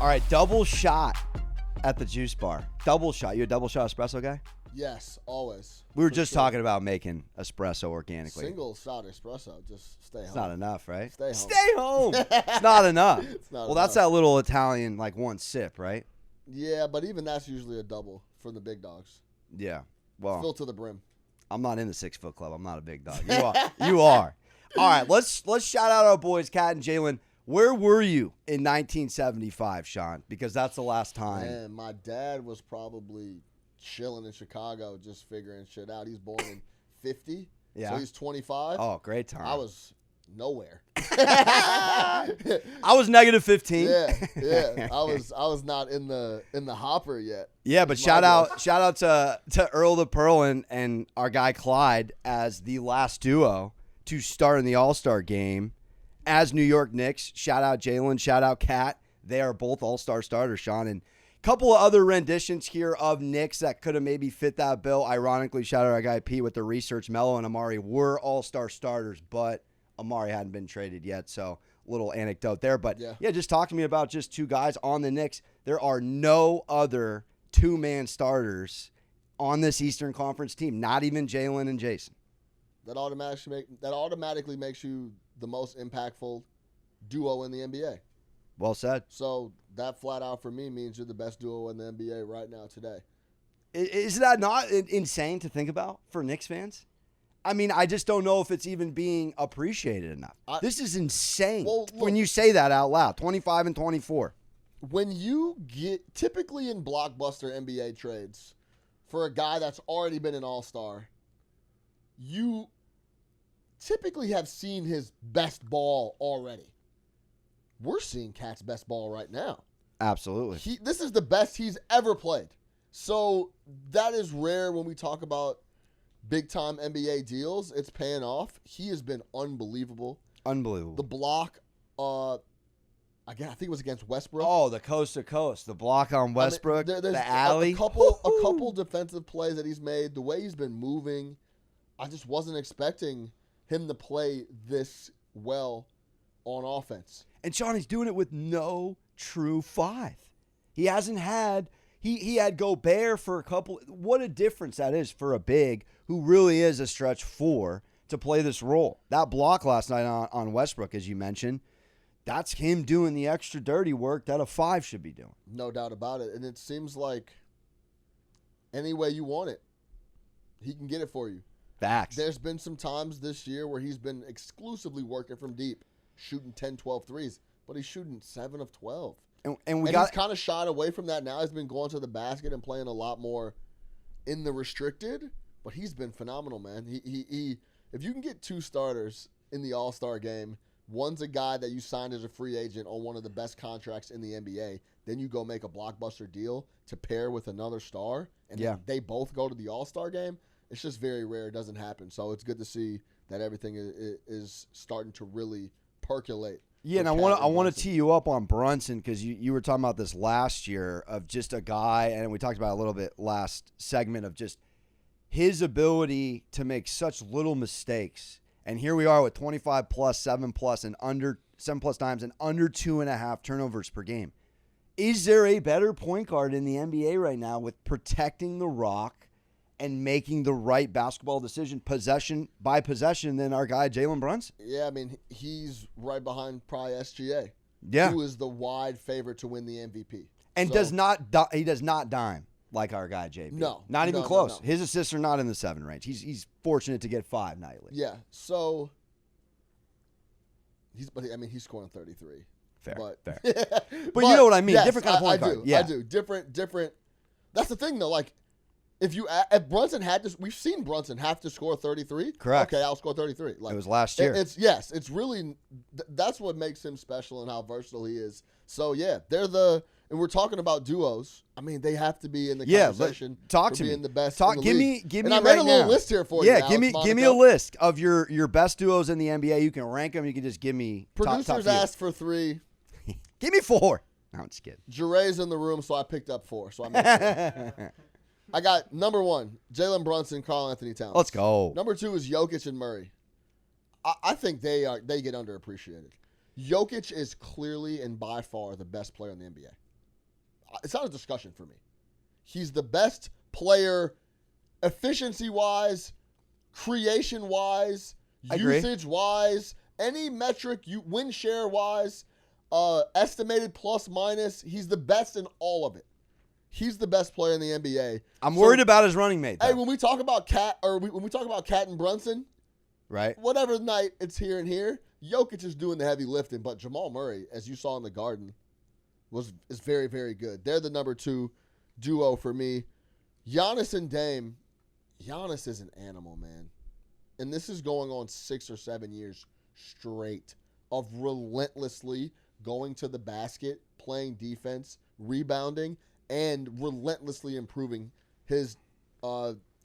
All right, double shot at the juice bar. Double shot. You a double shot espresso guy? Yes, always. We were just talking about making espresso organically. Single shot espresso. Just stay home. It's not enough, right? Stay home. Stay home. It's not enough. It's not well, enough. that's that little Italian, like, one sip, right? Yeah, but even that's usually a double for the big dogs. Yeah. Well, Fill to the brim. I'm not in the 6 foot club. I'm not a big dog. You are. You are. All right, let's shout out our boys, Kat and Jalen. Where were you in 1975, Sean? Because that's the last time. Man, my dad was probably chilling in Chicago, just figuring shit out. He's born in 50, Yeah. so he's 25. Oh, great time. I was nowhere. I was negative 15. Yeah. I was not in the hopper yet. Yeah, but shout out to Earl the Pearl and our guy Clyde as the last duo to start in the All-Star game as New York Knicks. Shout out Jalen, shout out KAT. They are both All-Star starters, Sean. And a couple of other renditions here of Knicks that could have maybe fit that bill. Ironically, shout out our guy Pete with the research. Melo and Amari were All-Star starters, but Amari hadn't been traded yet, so little anecdote there. But, yeah, just talk to me about just two guys on the Knicks. There are no other two-man starters on this Eastern Conference team, not even Jalen and Jason. That automatically makes you the most impactful duo in the NBA. Well said. So that flat out for me means you're the best duo in the NBA right now today. Is that not insane to think about for Knicks fans? I mean, I just don't know if it's even being appreciated enough. This is insane when you say that out loud. 25 and 24. When you get typically in blockbuster NBA trades for a guy that's already been an all-star, you typically have seen his best ball already. We're seeing KAT's best ball right now. Absolutely. This is the best he's ever played. So that is rare when we talk about big-time NBA deals. It's paying off. He has been unbelievable. Unbelievable. The block, I think it was against Westbrook. Oh, the coast to coast. The block on Westbrook, the alley. A couple defensive plays that he's made. The way he's been moving, I just wasn't expecting him to play this well on offense. And Sean, he's doing it with no true five. He hasn't had he had Gobert for a couple. What a difference that is for a big who really is a stretch four to play this role. That block last night on Westbrook, as you mentioned, that's him doing the extra dirty work that a five should be doing. No doubt about it. And it seems like any way you want it, he can get it for you. Facts. There's been some times this year where he's been exclusively working from deep, shooting 10, 12 threes, but he's shooting 7 of 12. And he's kind of shied away from that now. He's been going to the basket and playing a lot more in the restricted, but he's been phenomenal, man. He if you can get two starters in the All-Star game, one's a guy that you signed as a free agent on one of the best contracts in the NBA, then you go make a blockbuster deal to pair with another star, and they both go to the All-Star game. It's just very rare. It doesn't happen. So it's good to see that everything is starting to really percolate. Yeah, and I want to tee you up on Brunson because you were talking about this last year of just a guy, and we talked about it a little bit last segment of just his ability to make such little mistakes. And here we are with 25 plus, 7 plus, and under 7 plus times and under 2.5 turnovers per game. Is there a better point guard in the NBA right now with protecting the rock and making the right basketball decision possession by possession than our guy Jalen Brunson? Yeah, I mean, he's right behind probably SGA. Yeah. Who is the wide favorite to win the MVP. And he does not dime like our guy JB. No. Not even close. No. His assists are not in the 7 range. He's fortunate to get 5 nightly. Yeah. So he's scoring 33. Fair. But you know what I mean. Yes, different kind of point guard. I do. Different. That's the thing, though. Like, if Brunson we've seen Brunson have to score 33. Correct. Okay, I'll score 33. Like, it was last year. It's really that's what makes him special and how versatile he is. So yeah, and we're talking about duos. I mean, they have to be in the conversation. Talk to being me. the best. Give me. And I made a little list here for you. Yeah, give me a list of your best duos in the NBA. You can rank them. You can just give me. Producers asked for 3. Give me 4. No, I'm just kidding. Jaree's in the room, so I picked up 4. So I made 4. I got number 1, Jalen Brunson, Karl Anthony Towns. Let's go. Number 2 is Jokic and Murray. I think they get underappreciated. Jokic is clearly and by far the best player in the NBA. it's not a discussion for me. He's the best player efficiency-wise, creation-wise, usage-wise, any metric, win share-wise, estimated plus-minus. He's the best in all of it. He's the best player in the NBA. I'm worried about his running mate, though. Hey, when we talk about KAT, or when we talk about KAT and Brunson, right? Whatever night it's here and here, Jokic is doing the heavy lifting, but Jamal Murray, as you saw in the Garden, is very, very good. They're the number 2 duo for me. Giannis and Dame. Giannis is an animal, man. And this is going on 6 or 7 years straight of relentlessly going to the basket, playing defense, rebounding, and relentlessly improving his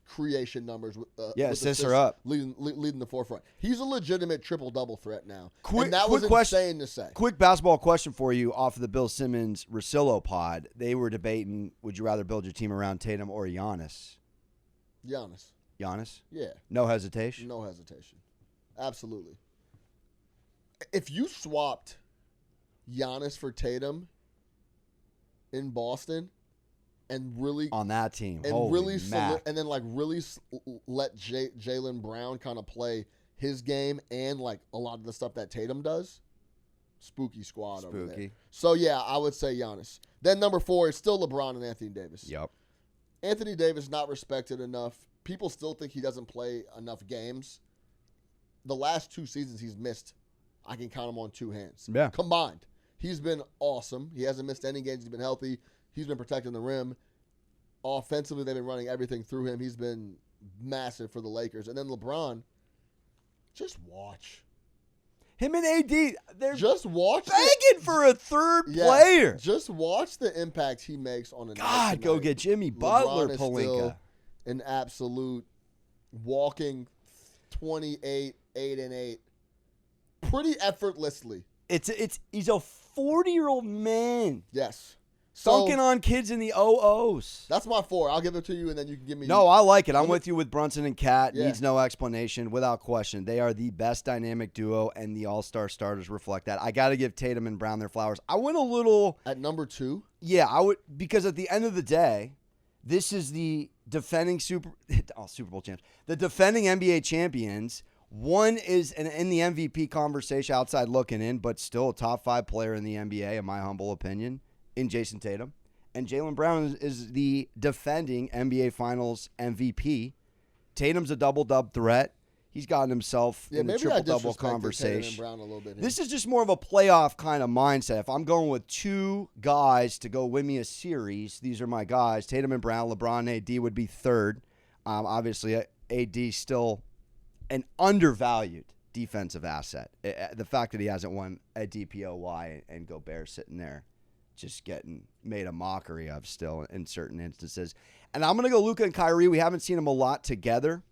creation numbers. With assists are up. Leading the forefront. He's a legitimate triple-double threat now. Quick, and that was insane to say. Quick basketball question for you off of the Bill Simmons Russillo pod. They were debating, would you rather build your team around Tatum or Giannis? Giannis. Giannis? Yeah. No hesitation? No hesitation. Absolutely. If you swapped Giannis for Tatum in Boston and really on that team and holy really Mac. really let Jalen Brown kind of play his game and like a lot of the stuff that Tatum does, spooky squad over there. So yeah, I would say Giannis. Then number 4 is still LeBron and Anthony Davis. Yep. Anthony Davis not respected enough. People still think he doesn't play enough games. The last 2 seasons he's missed, I can count them on 2 hands. Yeah. Combined. He's been awesome. He hasn't missed any games. He's been healthy. He's been protecting the rim. Offensively, they've been running everything through him. He's been massive for the Lakers. And then LeBron, just watch. Him and AD, they're just watch begging for a third player. Just watch the impact he makes on a God, go get Jimmy Butler, Pelinka. An absolute walking 28, 8 and 8. Pretty effortlessly. He's a 40-year-old man. Yes. Dunking on kids in the OOs. That's my 4. I'll give it to you, and then you can give me. No, I like it. I'm with you with Brunson and KAT. Yeah. Needs no explanation, without question. They are the best dynamic duo, and the All-Star starters reflect that. I got to give Tatum and Brown their flowers. I went a little at number 2. Yeah, I would, because at the end of the day, this is the defending Super Bowl champs, the defending NBA champions. One is in the MVP conversation, outside looking in, but still a top 5 player in the NBA, in my humble opinion, in Jason Tatum. And Jalen Brown is the defending NBA Finals MVP. Tatum's a double-dub threat. He's gotten himself in the triple-double conversation. Brown a little bit this is just more of a playoff kind of mindset. If I'm going with 2 guys to go win me a series, these are my guys. Tatum and Brown, LeBron and AD would be third. Obviously, AD still an undervalued defensive asset. The fact that he hasn't won a DPOY and Gobert sitting there just getting made a mockery of still in certain instances. And I'm going to go Luka and Kyrie. We haven't seen them a lot together,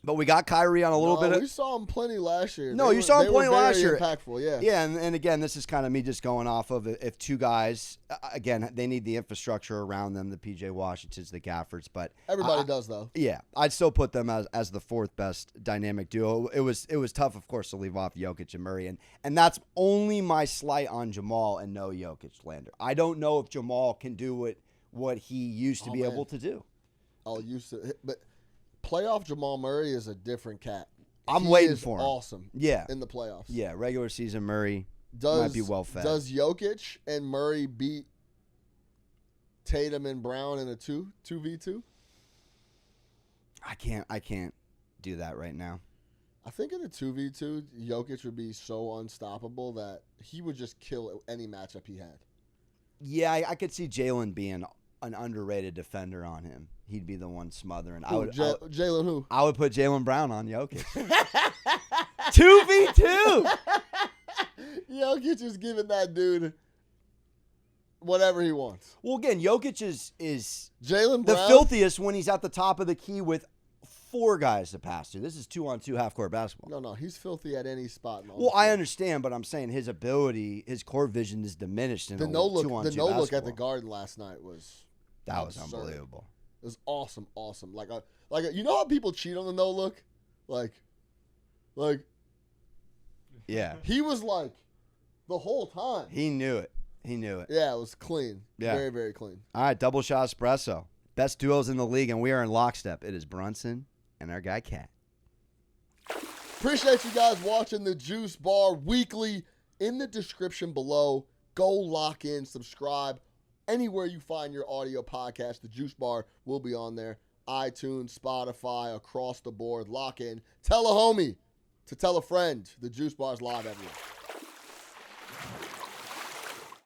but we got Kyrie on a little bit. We saw him plenty last year. No, you saw him plenty last year. Impactful, yeah. Yeah, and again, this is kind of me just going off of if 2 guys, again, they need the infrastructure around them, the PJ Washingtons, the Gaffords, but everybody does though. Yeah, I'd still put them as the 4th best dynamic duo. It was tough, of course, to leave off Jokic and Murray, and that's only my slight on Jamal and no Jokic slander. I don't know if Jamal can do what he used to be able to do. But playoff Jamal Murray is a different cat. I'm waiting for him. Awesome. Yeah. In the playoffs. Yeah, regular season Murray might be well fed. Does Jokic and Murray beat Tatum and Brown in a 2v2? I can't do that right now. I think in a 2v2, Jokic would be so unstoppable that he would just kill any matchup he had. Yeah, I could see Jalen being an underrated defender on him. He'd be the one smothering. Jalen who? I would put Jalen Brown on Jokic. 2v2. Jokic is giving that dude whatever he wants. Well, again, Jokic is Jalen Brown the filthiest when he's at the top of the key with 4 guys to pass to. This is 2-on-2 half-court basketball. No, he's filthy at any spot. Well, I understand, but I'm saying his ability, his core vision is diminished in the no look at the Garden last night was was unbelievable. It was awesome. Like you know how people cheat on the no look, like, yeah. He was like the whole time. He knew it. He knew it. Yeah, it was clean. Yeah. Very, very clean. All right, double shot espresso. Best duos in the league, and we are in lockstep. It is Brunson and our guy KAT. Appreciate you guys watching the Juice Bar weekly. In the description below, go lock in, subscribe. Anywhere you find your audio podcast, the Juice Bar will be on there. iTunes, Spotify, across the board. Lock in. Tell a homie to tell a friend. The Juice Bar is live everywhere.